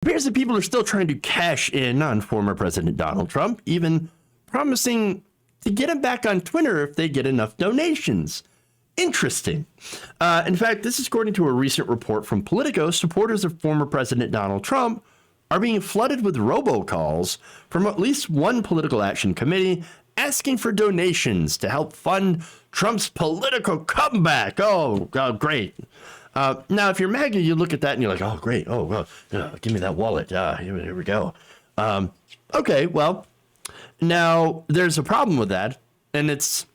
appears that people are still trying to cash in on former President Donald Trump, even promising to get him back on Twitter if they get enough donations. Interesting. In fact, this is according to a recent report from Politico. Supporters of former President Donald Trump are being flooded with robocalls from at least one political action committee asking for donations to help fund Trump's political comeback. Oh, great. Now, if you're MAGA, you look at that and you're like, oh, great. Oh, well, give me that wallet. Here we go. Okay, well, now there's a problem with that. And it's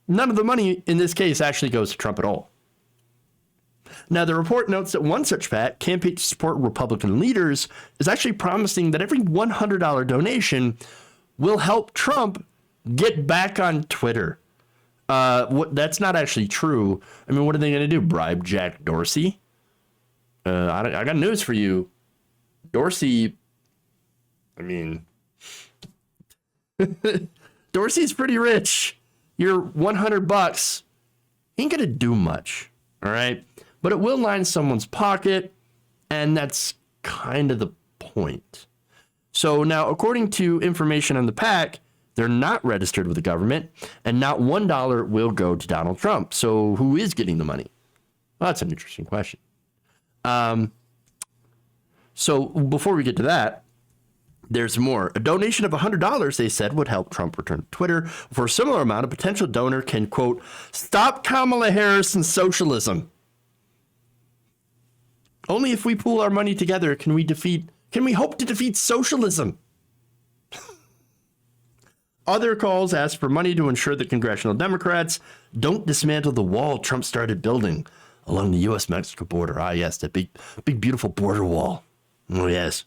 none of the money in this case actually goes to Trump at all. Now, the report notes that one such PAC, Campaign to Support Republican Leaders, is actually promising that every $100 donation will help Trump get back on Twitter. That's not actually true. I mean, what are they going to do? Bribe Jack Dorsey? I got news for you. Dorsey, I mean, Dorsey's pretty rich. Your $100 ain't going to do much. All right. But it will line someone's pocket. And that's kind of the point. So now, according to information on the PAC, they're not registered with the government, and not $1 will go to Donald Trump. So who is getting the money? Well, that's an interesting question. So before we get to that, there's more. A donation of $100, they said, would help Trump return to Twitter. For a similar amount, a potential donor can, quote, stop Kamala Harris and socialism. Only if we pool our money together can we hope to defeat socialism. Other calls ask for money to ensure that congressional Democrats don't dismantle the wall Trump started building along the U.S.-Mexico border. Ah, yes, that big, beautiful border wall. Oh, yes.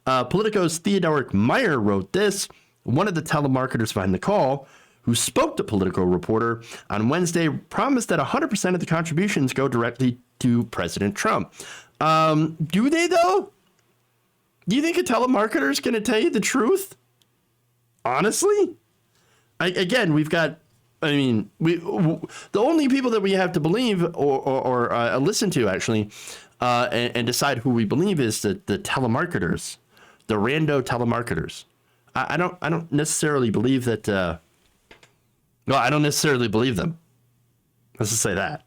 Politico's Theodoric Meyer wrote this. One of the telemarketers behind the call, who spoke to Politico reporter on Wednesday, promised that 100% of the contributions go directly to President Trump. Do they, though? Do you think a telemarketer is going to tell you the truth? Honestly? Again, we've got, the only people that we have to believe or listen to, actually, and decide who we believe is the telemarketers, the rando telemarketers. I don't necessarily believe that. I don't necessarily believe them. Let's just say that.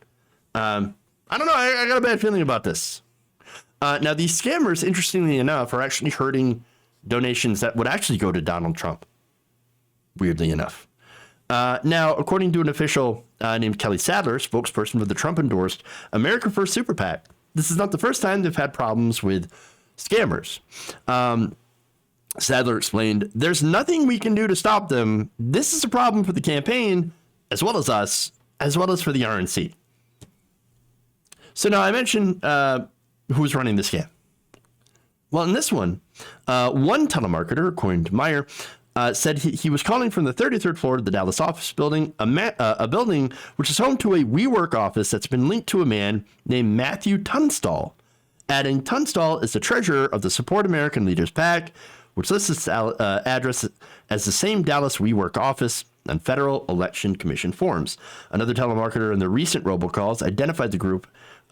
I don't know. I got a bad feeling about this. Now, these scammers, interestingly enough, are actually hurting donations that would actually go to Donald Trump. Weirdly enough. Now, according to an official named Kelly Sadler, spokesperson for the Trump-endorsed America First Super PAC, this is not the first time they've had problems with scammers. Sadler explained, there's nothing we can do to stop them. This is a problem for the campaign, as well as us, as well as for the RNC. So now I mentioned who's running the scam. Well, in this one telemarketer, according to Meyer, said he was calling from the 33rd floor of the Dallas office building, a building which is home to a WeWork office that's been linked to a man named Matthew Tunstall. Adding, Tunstall is the treasurer of the Support American Leaders PAC, which lists its address as the same Dallas WeWork office on Federal Election Commission forms. Another telemarketer in the recent robocalls identified the group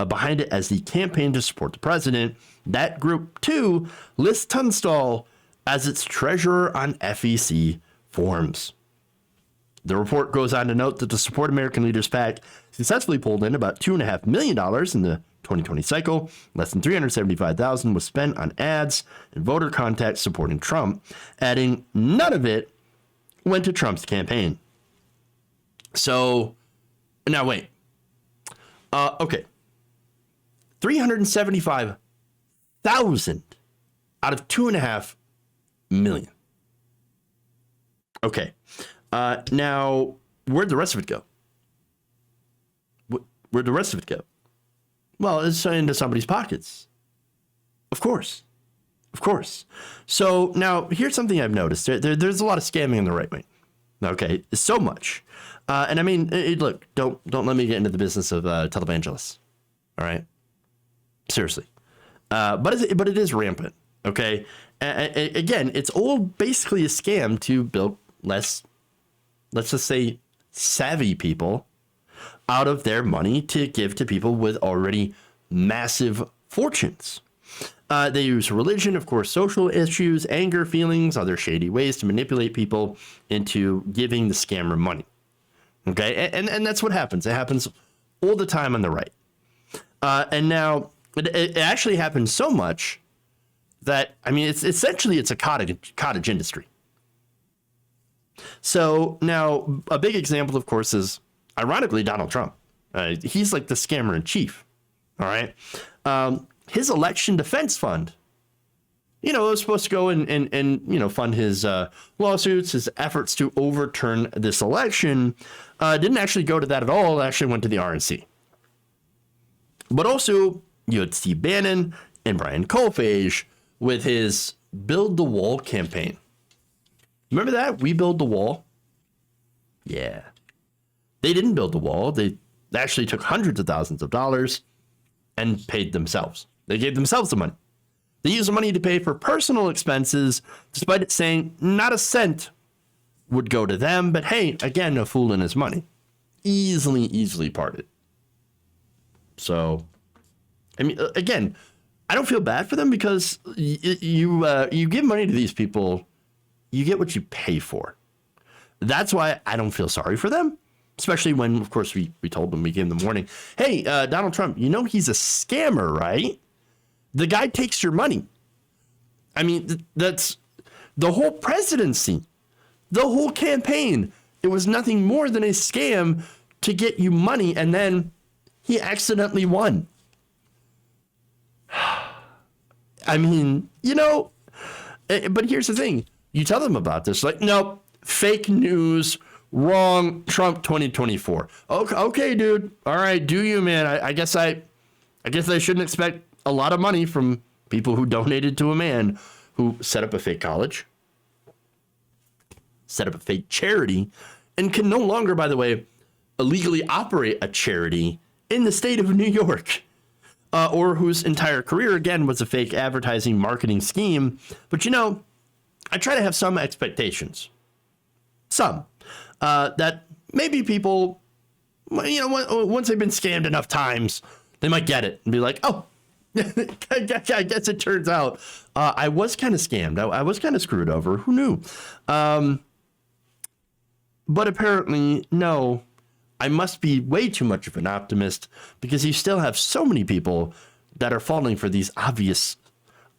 behind it as the Campaign to Support the President. That group, too, lists Tunstall as its treasurer on FEC forms. The report goes on to note that the Support American Leaders PAC successfully pulled in about $2.5 million in the 2020 cycle. Less than $375,000 was spent on ads and voter contacts supporting Trump, adding none of it went to Trump's campaign. So, now wait. Okay. 375,000 out of 2.5 million. Okay. Now, where'd the rest of it go? Where'd the rest of it go? Well, it's into somebody's pockets. Of course. So now, here's something I've noticed. There's a lot of scamming in the right wing. Okay, so much. And I mean, look, don't let me get into the business of televangelists. All right? Seriously. But it is rampant. Okay? Again, it's all basically a scam to build less, let's just say, savvy people out of their money to give to people with already massive fortunes. They use religion, of course, social issues, anger, feelings, other shady ways to manipulate people into giving the scammer money. Okay, and that's what happens. It happens all the time on the right. And now it actually happens so much that, I mean, it's essentially a cottage industry. So now a big example, of course, is ironically Donald Trump. He's like the scammer in chief. All right. His election defense fund, it was supposed to go and fund his lawsuits, his efforts to overturn this election. Didn't actually go to that at all. It actually went to the RNC. But also, you had Steve Bannon and Brian Kolfage with his Build the Wall campaign. Remember that? We build the wall? Yeah. They didn't build the wall. They actually took hundreds of thousands of dollars and paid themselves. They gave themselves the money. They used the money to pay for personal expenses, despite it saying not a cent would go to them. But hey, again, a fool and his money. Easily parted. So, I mean, again, I don't feel bad for them because you give money to these people, you get what you pay for. That's why I don't feel sorry for them, especially when, of course, we told them, we gave them the warning. Hey, Donald Trump, he's a scammer, right? The guy takes your money. I mean, that's the whole presidency, the whole campaign. It was nothing more than a scam to get you money, and then he accidentally won. I mean, but here's the thing. You tell them about this, like, nope, fake news, wrong, Trump 2024. Okay, dude. All right, do you, man? I guess I shouldn't expect a lot of money from people who donated to a man who set up a fake college, set up a fake charity, and can no longer, by the way, illegally operate a charity in the state of New York, or whose entire career, again, was a fake advertising marketing scheme. But, I try to have some expectations. That maybe people, once they've been scammed enough times, they might get it and be like, oh, I guess it turns out I was kind of scammed. I was kind of screwed over. Who knew? But apparently, no, I must be way too much of an optimist because you still have so many people that are falling for these obvious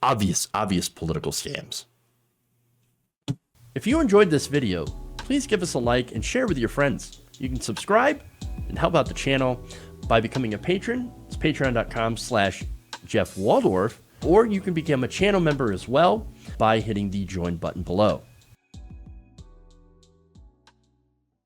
political scams. If you enjoyed this video, please give us a like and share with your friends. You can subscribe and help out the channel by becoming a patron. It's patreon.com/Jeff Waldorf, or you can become a channel member as well by hitting the join button below.